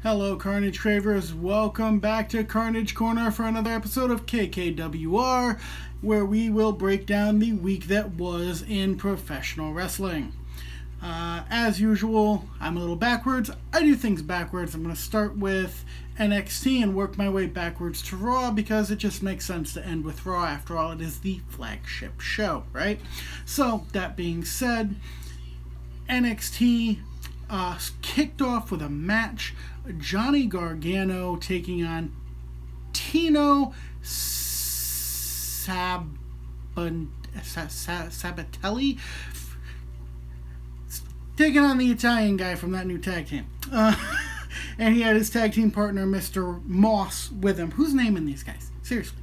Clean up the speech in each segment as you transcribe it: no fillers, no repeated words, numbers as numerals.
Hello Carnage Cravers, welcome back to Carnage Corner for another episode of KKWR, where we will break down the week that was in professional wrestling. As usual, I'm a little backwards. I do things backwards. I'm going to start with NXT and work my way backwards to Raw because it just makes sense to end with Raw. After all, it is the flagship show, right? So, that being said, NXT kicked off with a match. Johnny Gargano taking on Tino Sabatelli, taking on the Italian guy from that new tag team. And he had his tag team partner, Mr. Moss, with him. Who's naming these guys? Seriously.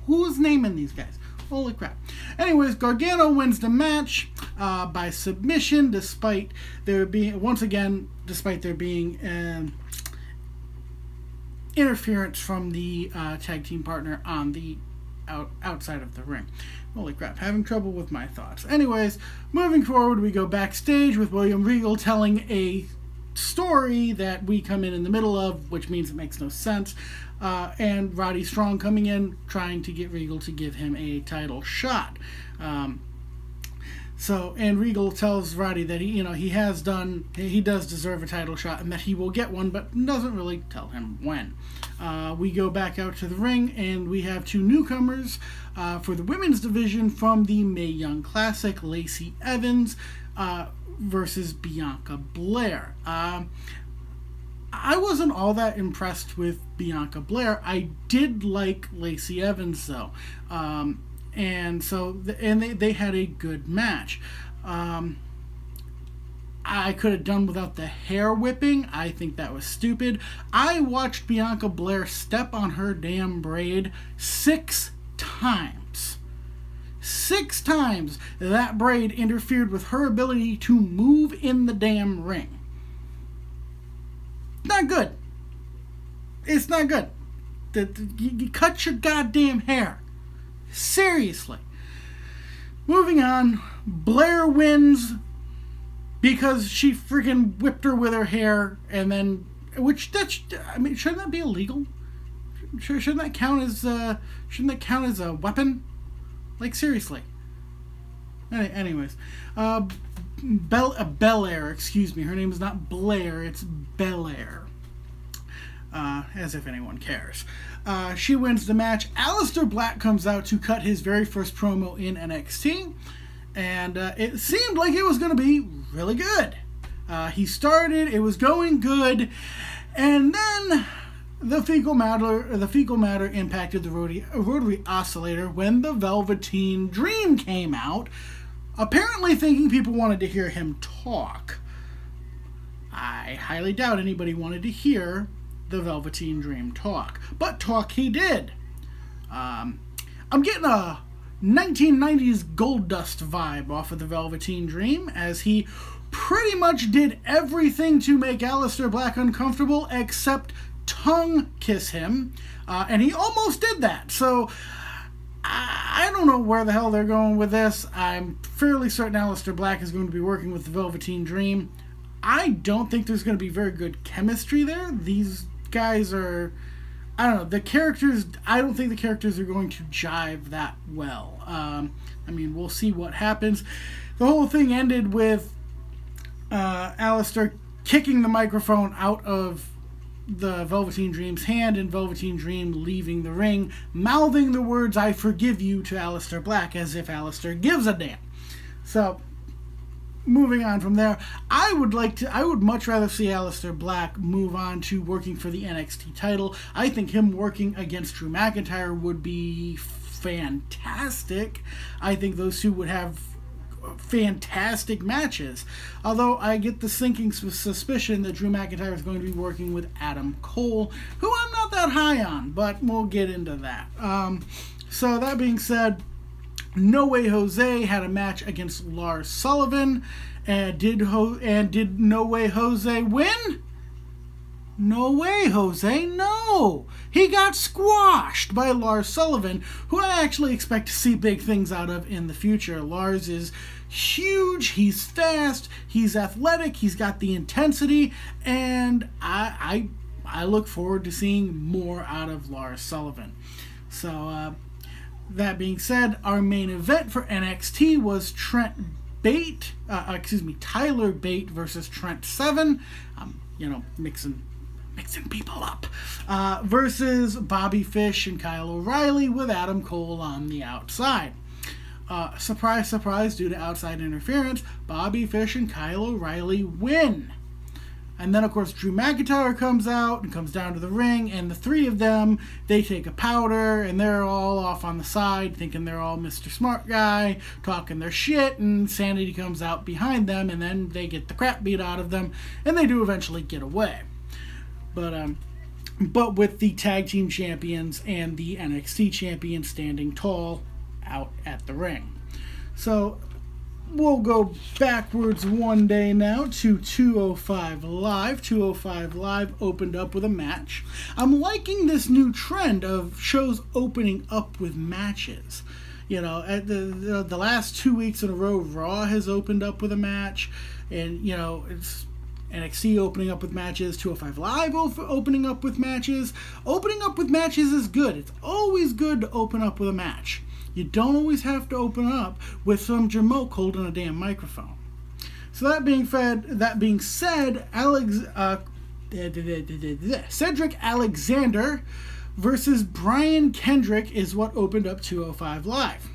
Who's naming these guys? Holy crap. Anyways, Gargano wins the match by submission, despite there being, interference from the tag team partner on the outside of the ring. Holy crap, having trouble with my thoughts. Anyways, moving forward, we go backstage with William Regal telling a story that we come in the middle of, which means it makes no sense. And Roddy Strong coming in, trying to get Regal to give him a title shot. And Regal tells Roddy that he does deserve a title shot and that he will get one, but doesn't really tell him when. We go back out to the ring and we have two newcomers for the women's division from the Mae Young Classic, Lacey Evans versus Bianca Belair. I wasn't all that impressed with Bianca Belair. I did like Lacey Evans though. And they had a good match. I could have done without the hair whipping. I think that was stupid. I watched Bianca Belair step on her damn braid 6 times. 6 times that braid interfered with her ability to move in the damn ring. Not good. It's not good. You cut your goddamn hair. Seriously. Moving on, Blair wins because she freaking whipped her with her hair, and then, shouldn't that be illegal? Shouldn't that count as a weapon? Like, seriously. Anyways, Belair, excuse me. Her name is not Blair, it's Belair. As if anyone cares. She wins the match. Aleister Black comes out to cut his very first promo in NXT. And it seemed like it was going to be really good. He started, it was going good. And then the fecal matter impacted the rotary oscillator when the Velveteen Dream came out. Apparently thinking people wanted to hear him talk. I highly doubt anybody wanted to hear the Velveteen Dream talk. But talk he did. I'm getting a 1990s Goldust vibe off of the Velveteen Dream, as he pretty much did everything to make Aleister Black uncomfortable except tongue kiss him. And he almost did that. So I don't know where the hell they're going with this. I'm fairly certain Aleister Black is going to be working with the Velveteen Dream. I don't think there's going to be very good chemistry there. These guys are, I don't know, the characters, I don't think the characters are going to jive that well. We'll see what happens. The whole thing ended with Aleister kicking the microphone out of the Velveteen Dream's hand and Velveteen Dream leaving the ring, mouthing the words, "I forgive you," to Aleister Black, as if Aleister gives a damn. So, moving on from there, I would much rather see Aleister Black move on to working for the NXT title. I think him working against Drew McIntyre would be fantastic. I think those two would have fantastic matches. Although I get the sinking suspicion that Drew McIntyre is going to be working with Adam Cole, who I'm not that high on, but we'll get into that. So that being said, No Way Jose had a match against Lars Sullivan, and did No Way Jose win? No way, Jose, no! He got squashed by Lars Sullivan, who I actually expect to see big things out of in the future. Lars is huge, he's fast, he's athletic, he's got the intensity, and I look forward to seeing more out of Lars Sullivan. So, that being said, our main event for NXT was Tyler Bate versus Trent Seven. Mixing people up. Versus Bobby Fish and Kyle O'Reilly with Adam Cole on the outside. Surprise, surprise, due to outside interference, Bobby Fish and Kyle O'Reilly win. And then, of course, Drew McIntyre comes out and comes down to the ring, and the three of them, they take a powder, and they're all off on the side, thinking they're all Mr. Smart Guy, talking their shit, and Sanity comes out behind them, and then they get the crap beat out of them, and they do eventually get away. But with the tag team champions and the NXT champion standing tall out at the ring. So we'll go backwards one day now to 205 Live. 205 Live opened up with a match. I'm liking this new trend of shows opening up with matches. At the last 2 weeks in a row, Raw has opened up with a match, and it's NXT opening up with matches, 205 Live opening up with matches. Opening up with matches is good. It's always good to open up with a match. You don't always have to open up with some jamoke holding a damn microphone. So that being said, Cedric Alexander versus Brian Kendrick is what opened up 205 Live.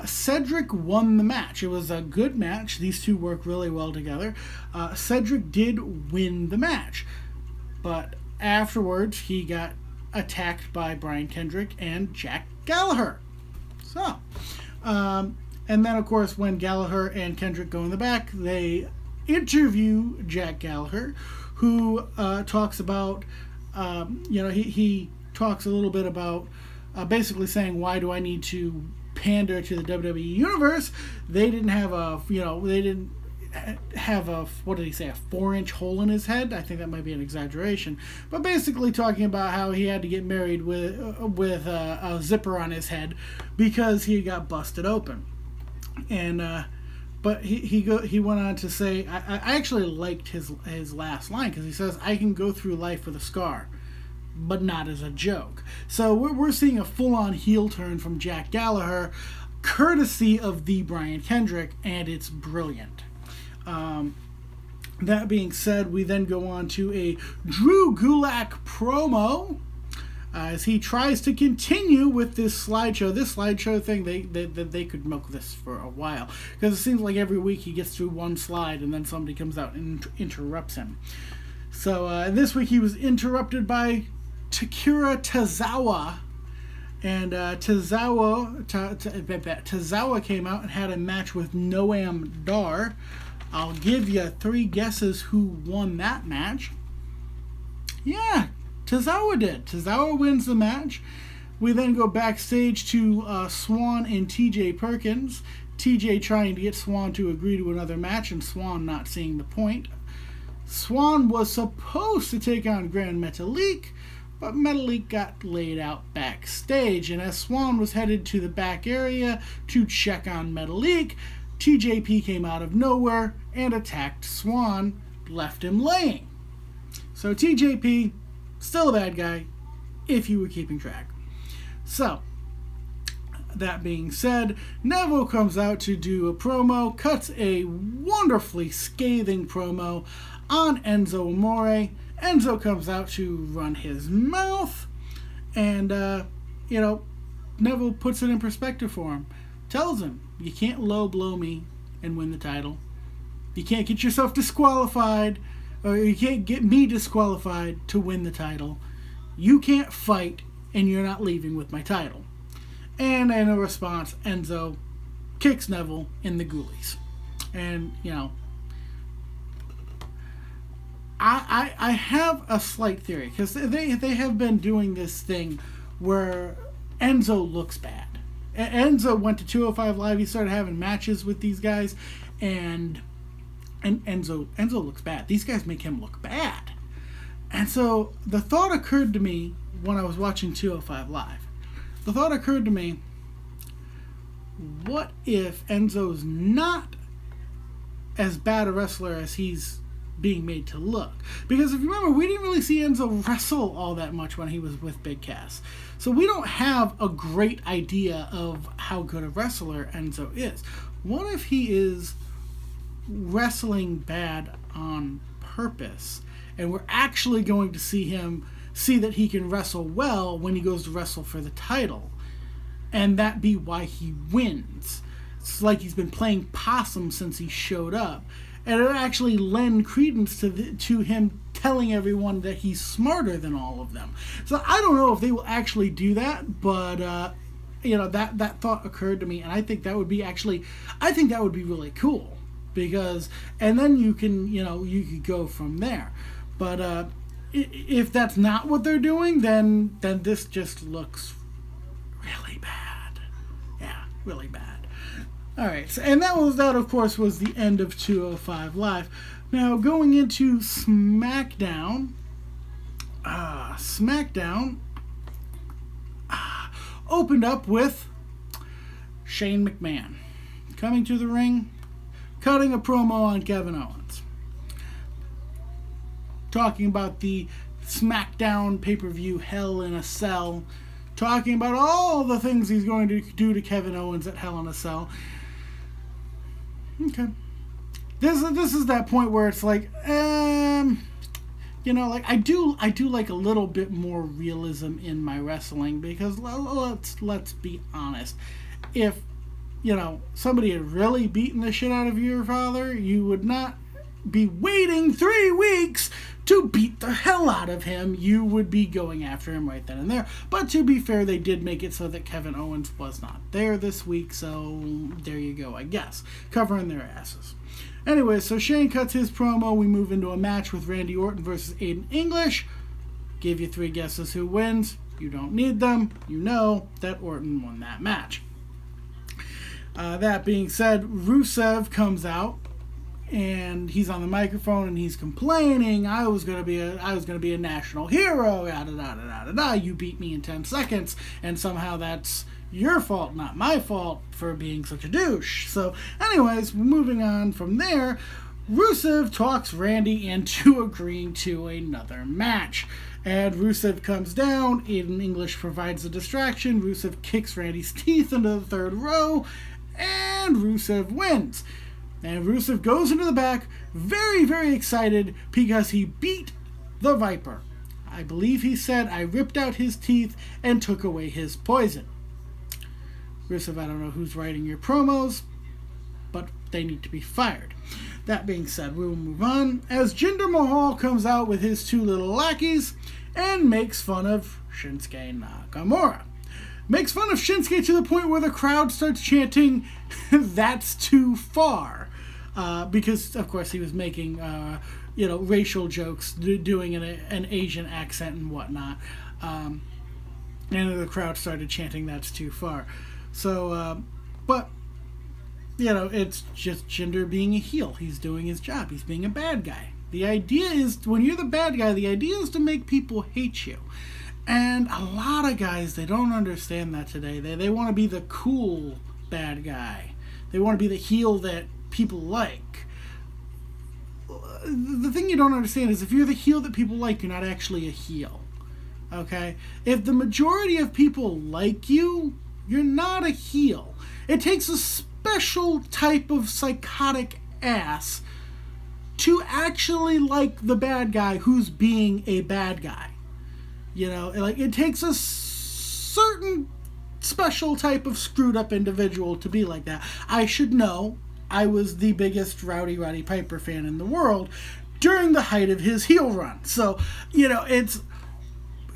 Cedric won the match. It was a good match. These two work really well together. Cedric did win the match, but afterwards he got attacked by Brian Kendrick and Jack Gallagher. So, and then of course when Gallagher and Kendrick go in the back, they interview Jack Gallagher, who talks about, he talks a little bit about basically saying, why do I need to pander to the WWE Universe? They didn't have a, what did he say, a 4-inch hole in his head? I think that might be an exaggeration. But basically talking about how he had to get married with a zipper on his head because he got busted open. And, but he went on to say, I actually liked his last line, because he says, I can go through life with a scar, but not as a joke. So we're seeing a full-on heel turn from Jack Gallagher, courtesy of the Brian Kendrick, and it's brilliant. That being said, we then go on to a Drew Gulak promo as he tries to continue with this slideshow. This slideshow thing, they could milk this for a while, because it seems like every week he gets through one slide and then somebody comes out and interrupts him. So this week he was interrupted by Takura Tozawa, and Tozawa came out and had a match with Noam Dar. I'll give you 3 guesses who won that match. Yeah, Tozawa did. Tozawa wins the match. We then go backstage to Swan and TJ Perkins. TJ trying to get Swan to agree to another match, and Swan not seeing the point. Swan was supposed to take on Grand Metalik, but Metalik got laid out backstage, and as Swan was headed to the back area to check on Metalik, TJP came out of nowhere and attacked Swan, left him laying. So TJP, still a bad guy, if you were keeping track. So, that being said, Neville comes out to do a promo, cuts a wonderfully scathing promo on Enzo Amore. Enzo comes out to run his mouth, and, Neville puts it in perspective for him. Tells him, you can't low blow me and win the title. You can't get yourself disqualified, or you can't get me disqualified to win the title. You can't fight, and you're not leaving with my title. And in a response, Enzo kicks Neville in the ghoulies. And, I have a slight theory, because they have been doing this thing where Enzo looks bad. Enzo went to 205 Live, he started having matches with these guys, and Enzo looks bad. These guys make him look bad. And so the thought occurred to me when I was watching 205 Live. The thought occurred to me, what if Enzo's not as bad a wrestler as he's being made to look. Because if you remember, we didn't really see Enzo wrestle all that much when he was with Big Cass. So we don't have a great idea of how good a wrestler Enzo is. What if he is wrestling bad on purpose, and we're actually going to see him see that he can wrestle well when he goes to wrestle for the title, and that be why he wins? It's like he's been playing possum since he showed up, and it actually lend credence to him telling everyone that he's smarter than all of them. So I don't know if they will actually do that, but you know, that thought occurred to me, and I think that would be really cool, because, and then you can, you know, you could go from there. But if that's not what they're doing, then this just looks really bad. Yeah, really bad. All right, so, and that of course was the end of 205 Live. Now going into SmackDown. SmackDown opened up with Shane McMahon coming to the ring, cutting a promo on Kevin Owens, talking about the SmackDown pay-per-view Hell in a Cell, talking about all the things he's going to do to Kevin Owens at Hell in a Cell. Okay. This is that point where it's like, you know, like I do like a little bit more realism in my wrestling, because let's be honest. If, you know, somebody had really beaten the shit out of your father, you would not be waiting 3 weeks to beat the hell out of him. You would be going after him right then and there. But to be fair, they did make it so that Kevin Owens was not there this week, so there you go, I guess. Covering their asses. Anyway, so Shane cuts his promo. We move into a match with Randy Orton versus Aiden English. Give you 3 guesses who wins. You don't need them. You know that Orton won that match. That being said, Rusev comes out, and he's on the microphone and he's complaining. I was gonna be a national hero. Da da da da da da. You beat me in 10 seconds, and somehow that's your fault, not my fault, for being such a douche. So, anyways, moving on from there, Rusev talks Randy into agreeing to another match. And Rusev comes down. Aiden English provides a distraction. Rusev kicks Randy's teeth into the 3rd row, and Rusev wins. And Rusev goes into the back, very, very excited, because he beat the Viper. I believe he said, I ripped out his teeth and took away his poison. Rusev, I don't know who's writing your promos, but they need to be fired. That being said, we will move on, as Jinder Mahal comes out with his 2 little lackeys and makes fun of Shinsuke Nakamura. Makes fun of Shinsuke to the point where the crowd starts chanting, "That's too far." Because, of course, he was making, you know, racial jokes, doing an Asian accent and whatnot. And the crowd started chanting, "That's too far." So, but, you know, it's just Jinder being a heel. He's doing his job. He's being a bad guy. The idea is, when you're the bad guy, the idea is to make people hate you. And a lot of guys, they don't understand that today. They want to be the cool bad guy. They want to be the heel that people like. The thing you don't understand is, if you're the heel that people like, you're not actually a heel. Okay? If the majority of people like you, you're not a heel. It takes a special type of psychotic ass to actually like the bad guy who's being a bad guy. You know, like, it takes a certain special type of screwed up individual to be like that. I should know. I was the biggest Rowdy Roddy Piper fan in the world during the height of his heel run. So, you know, it's,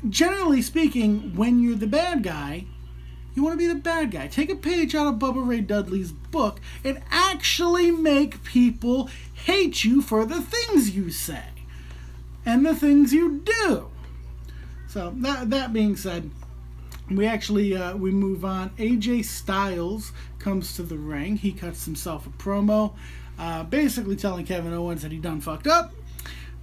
generally speaking, when you're the bad guy, you want to be the bad guy. Take a page out of Bubba Ray Dudley's book and actually make people hate you for the things you say and the things you do. So, that being said, we actually, we move on. AJ Styles comes to the ring. He cuts himself a promo, basically telling Kevin Owens that he done fucked up.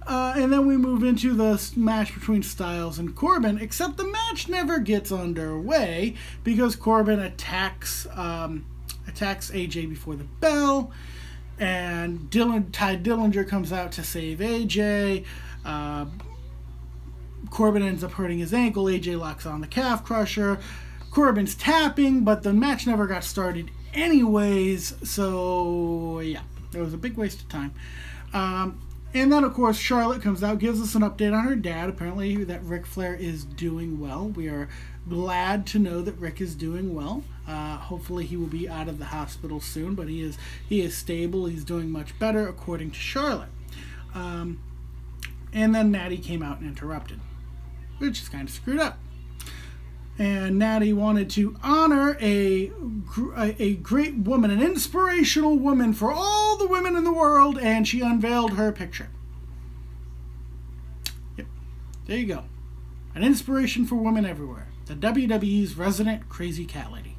And then we move into the match between Styles and Corbin, except the match never gets underway because Corbin attacks AJ before the bell. And Ty Dillinger comes out to save AJ. Corbin ends up hurting his ankle. AJ locks on the calf crusher. Corbin's tapping, but the match never got started anyways. So, yeah, it was a big waste of time. And then, of course, Charlotte comes out, gives us an update on her dad. Apparently, that Ric Flair is doing well. We are glad to know that Rick is doing well. Hopefully, he will be out of the hospital soon, but he is stable. He's doing much better, according to Charlotte. And then Natty came out and interrupted, which is kind of screwed up. And Natty wanted to honor a great woman, an inspirational woman for all the women in the world, and she unveiled her picture. Yep, there you go. An inspiration for women everywhere. The WWE's resident crazy cat lady.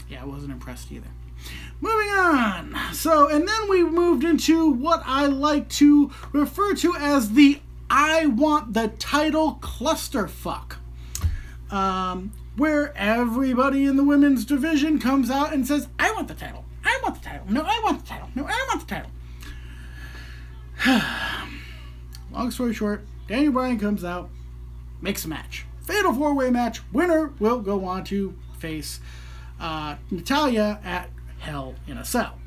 Yeah, I wasn't impressed either. Moving on. So, and then we moved into what I like to refer to as the I want the title clusterfuck, where everybody in the women's division comes out and says, I want the title, I want the title, no, I want the title, no, I want the title. Long story short, Daniel Bryan comes out, makes a match. Fatal 4-way match. Winner will go on to face Natalya at Hell in a Cell.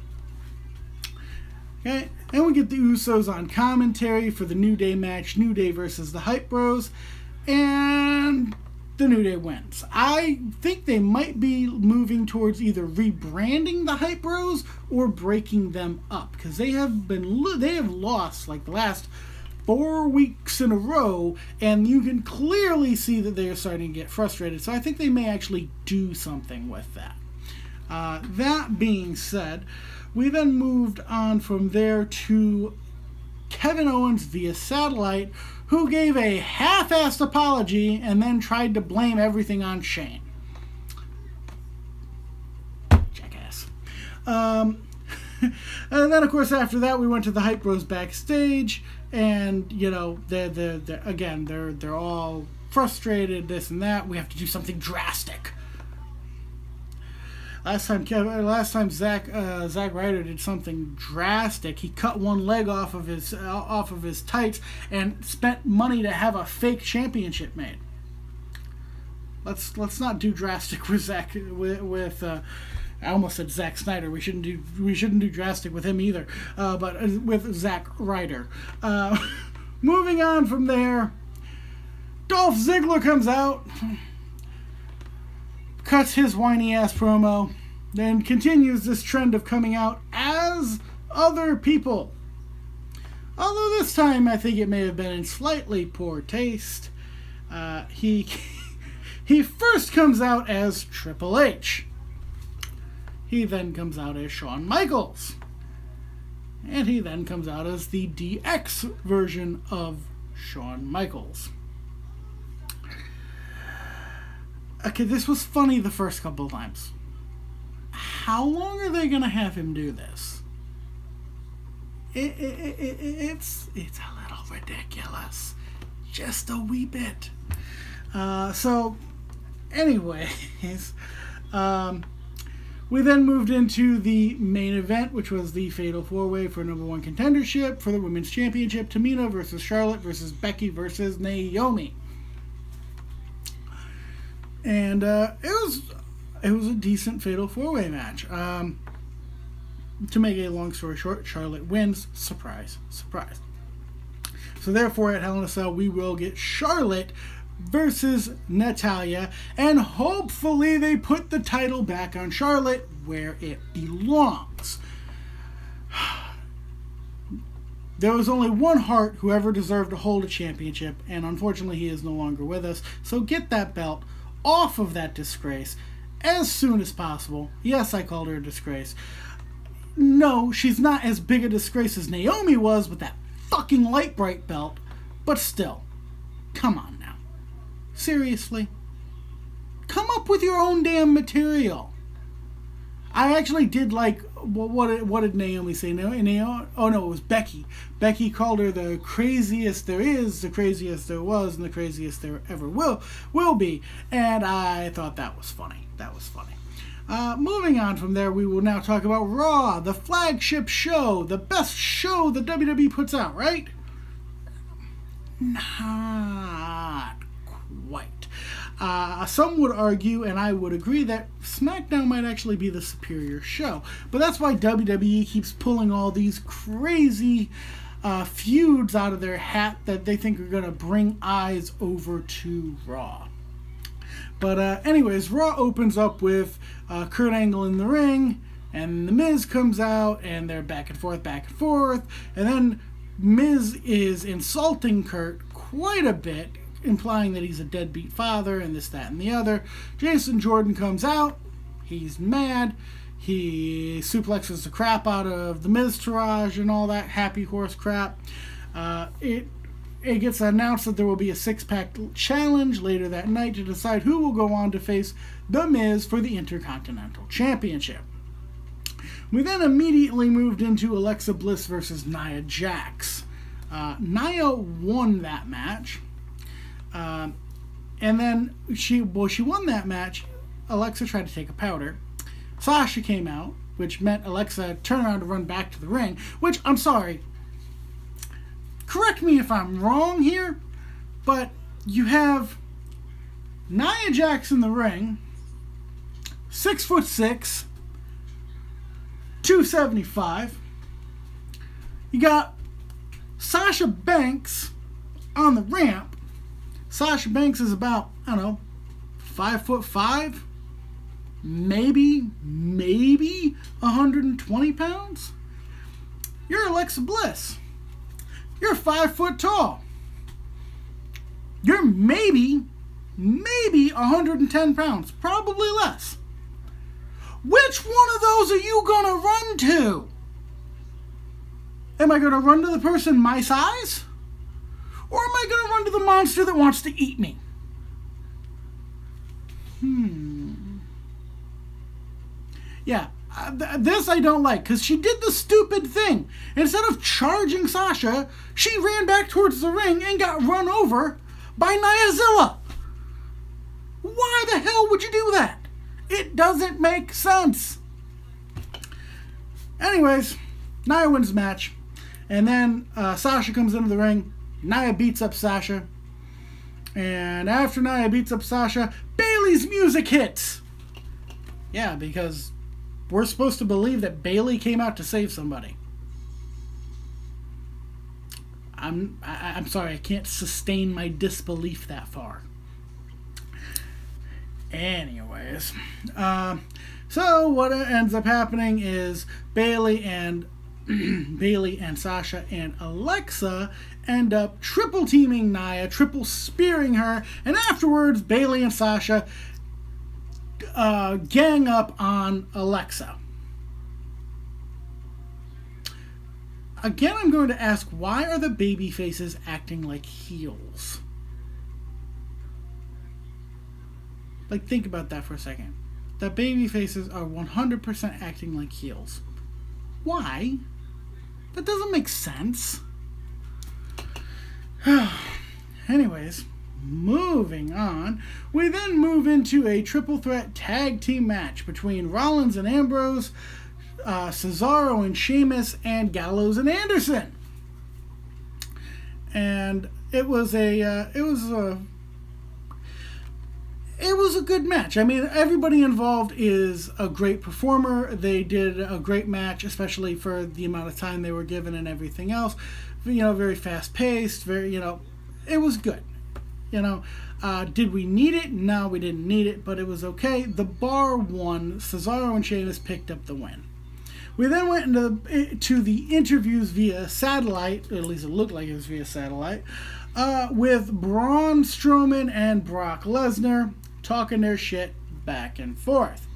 Okay, and we get the Usos on commentary for the New Day match, New Day versus the Hype Bros, and the New Day wins. I think they might be moving towards either rebranding the Hype Bros or breaking them up, because they have lost like the last 4 weeks in a row, and you can clearly see that they are starting to get frustrated. So I think they may actually do something with that. That being said, we then moved on from there to Kevin Owens via satellite, who gave a half-assed apology and then tried to blame everything on Shane. Jackass. And then, of course, after that, we went to the Hype Bros backstage, and, you know, they're all frustrated, this and that. We have to do something drastic. Last time Zack Ryder did something drastic. He cut one leg off of his tights and spent money to have a fake championship made. Let's not do drastic with I almost said Zack Snyder. We shouldn't do drastic with him either. But with Zack Ryder. Moving on from there, Dolph Ziggler comes out, cuts his whiny ass promo, then continues this trend of coming out as other people. Although this time I think it may have been in slightly poor taste. He first comes out as Triple H. He then comes out as Shawn Michaels. And he then comes out as the DX version of Shawn Michaels. Okay, this was funny the first couple of times. How long are they going to have him do this? It's a little ridiculous. Just a wee bit. So, anyways, we then moved into the main event, which was the Fatal 4-Way for #1 contendership for the Women's Championship. Tamina versus Charlotte versus Becky versus Naomi. And it was a decent Fatal 4-Way match. To make a long story short, Charlotte wins. Surprise, surprise. So therefore, at Hell in a Cell, we will get Charlotte versus Natalya, and hopefully they put the title back on Charlotte where it belongs. There was only one Hart who ever deserved to hold a championship, and unfortunately he is no longer with us. So get that belt off of that disgrace as soon as possible. Yes, I called her a disgrace. No, she's not as big a disgrace as Naomi was with that fucking light bright belt, but still, come on now. Seriously? Come up with your own damn material. I actually did like, what did Naomi say? Oh no, it was Becky. Becky called her the craziest there is, the craziest there was, and the craziest there ever will be. And I thought that was funny. That was funny. Moving on from there, we will now talk about Raw, the flagship show, the best show the WWE puts out, right? Not quite. Some would argue, and I would agree, that SmackDown might actually be the superior show. But that's why WWE keeps pulling all these crazy feuds out of their hat that they think are going to bring eyes over to Raw. But anyways, Raw opens up with Kurt Angle in the ring, and The Miz comes out, and they're back and forth, and then Miz is insulting Kurt quite a bit, implying that he's a deadbeat father, and this, that, and the other. Jason Jordan comes out, he's mad, he suplexes the crap out of the Miztourage and all that happy horse crap. It gets announced that there will be a six-pack challenge later that night to decide who will go on to face The Miz for the Intercontinental Championship. We then immediately moved into Alexa Bliss versus Nia Jax. Nia won that match. And then she won that match. Alexa tried to take a powder. Sasha came out, which meant Alexa turned around to run back to the ring, which, I'm sorry, correct me if I'm wrong here, but you have Nia Jax in the ring, 6'6", 275. You got Sasha Banks on the ramp. Sasha Banks is about, I don't know, 5'5", maybe 120 pounds. You're Alexa Bliss. You're 5 foot tall. You're maybe 110 pounds, probably less. Which one of those are you gonna run to? Am I gonna run to the person my size? Or am I gonna run to the monster that wants to eat me? Yeah, this I don't like, because she did the stupid thing. Instead of charging Sasha, she ran back towards the ring and got run over by Niazilla. Why the hell would you do that? It doesn't make sense. Anyways, Nia wins the match. And then Sasha comes into the ring. Nia beats up Sasha. And after Nia beats up Sasha, Bayley's music hits. Yeah, because we're supposed to believe that Bayley came out to save somebody. I'm sorry, I can't sustain my disbelief that far. Anyways, so what ends up happening is Bayley and Sasha and Alexa end up triple teaming Nia, triple spearing her, and afterwards Bayley and Sasha gang up on Alexa. Again, I'm going to ask, why are the baby faces acting like heels? Like, think about that for a second. The baby faces are 100% acting like heels. Why? That doesn't make sense. Anyways, moving on. We then move into a triple threat tag team match between Rollins and Ambrose, Cesaro and Sheamus, and Gallows and Anderson. And it was a good match. I mean, everybody involved is a great performer. They did a great match, especially for the amount of time they were given and everything else. You know, very fast-paced, very, it was good. Did we need it? No, we didn't need it, but it was okay. The Bar won. Cesaro and Sheamus picked up the win. We then went to the interviews via satellite, or at least it looked like it was via satellite, with Braun Strowman and Brock Lesnar talking their shit back and forth.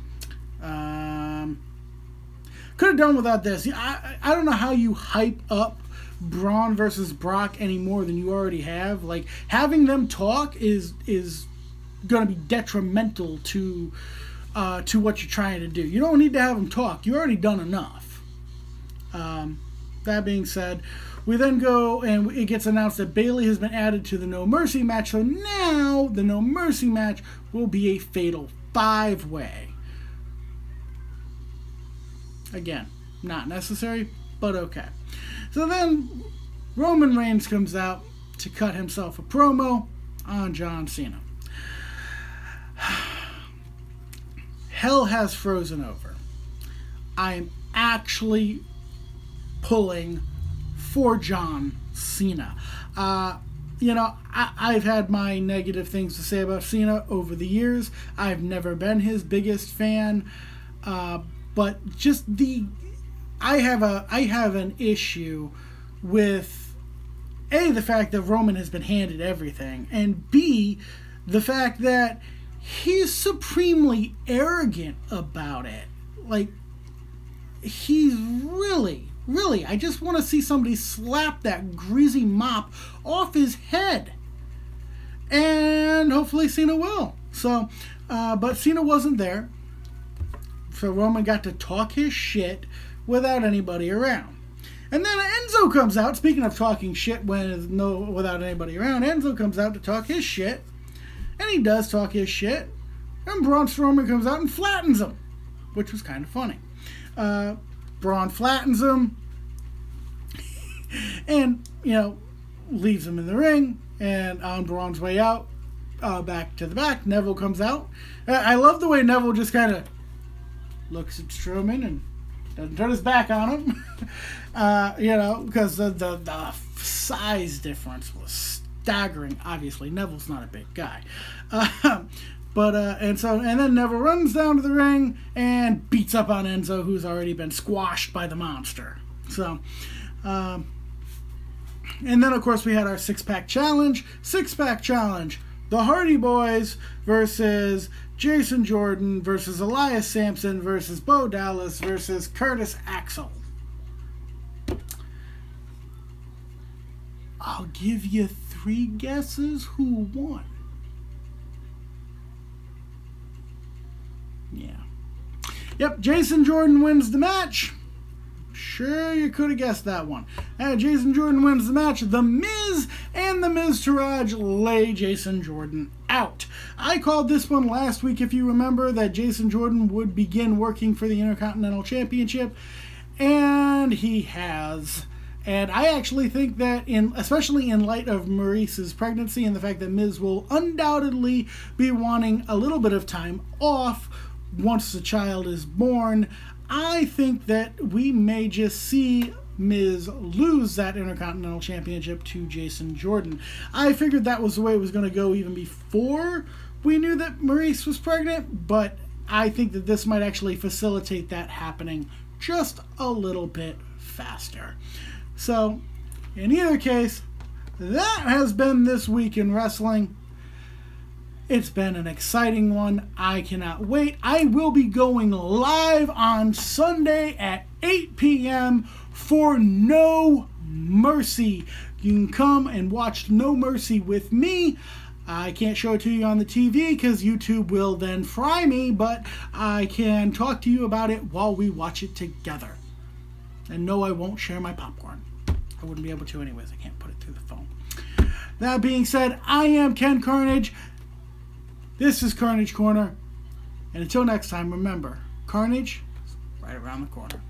Could have done without this. I don't know how you hype up Braun versus Brock any more than you already have. Like, having them talk is going to be detrimental to what you're trying to do. You don't need to have them talk. You've already done enough. That being said, we then go and it gets announced that Bayley has been added to the No Mercy match. So now the No Mercy match will be a fatal 5-way. Again, not necessary, but okay. So then Roman Reigns comes out to cut himself a promo on John Cena. Hell has frozen over. I'm actually pulling for John Cena. I've had my negative things to say about Cena over the years. I've never been his biggest fan, but just I have an issue with A, the fact that Roman has been handed everything, and B, the fact that he's supremely arrogant about it. Like, he's really, I just want to see somebody slap that greasy mop off his head. And hopefully Cena will. So, but Cena wasn't there. So Roman got to talk his shit without anybody around. And then Enzo comes out, speaking of talking shit without anybody around, Enzo comes out to talk his shit. And he does talk his shit. And Braun Strowman comes out and flattens him, which was kind of funny. Braun flattens him and, leaves him in the ring. And on Braun's way out, back to the back, Neville comes out. I love the way Neville just kind of looks at Strowman and doesn't turn his back on him. Because the size difference was staggering. Obviously, Neville's not a big guy. And then Neville runs down to the ring and beats up on Enzo, who's already been squashed by the monster. So, and then of course we had our six-pack challenge. The Hardy Boys versus Jason Jordan versus Elias Sampson versus Bo Dallas versus Curtis Axel. I'll give you 3 guesses who won. Yeah. Yep, Jason Jordan wins the match. Sure, you could have guessed that one. Jason Jordan wins the match. The Miz and the Miztourage lay Jason Jordan out. I called this one last week, if you remember, that Jason Jordan would begin working for the Intercontinental Championship, and he has. And I actually think that, especially in light of Maryse's pregnancy and the fact that Miz will undoubtedly be wanting a little bit of time off once the child is born, I think that we may just see Miz lose that Intercontinental Championship to Jason Jordan. I figured that was the way it was going to go even before we knew that Maryse was pregnant, but I think that this might actually facilitate that happening just a little bit faster. So, in either case, that has been this week in wrestling. It's been an exciting one. I cannot wait. I will be going live on Sunday at 8 p.m. for No Mercy. You can come and watch No Mercy with me. I can't show it to you on the TV because YouTube will then fry me, but I can talk to you about it while we watch it together. And no, I won't share my popcorn. I wouldn't be able to anyways. I can't put it through the phone. That being said, I am Ken Carnage. This is Carnage Corner. And until next time, remember, Carnage is right around the corner.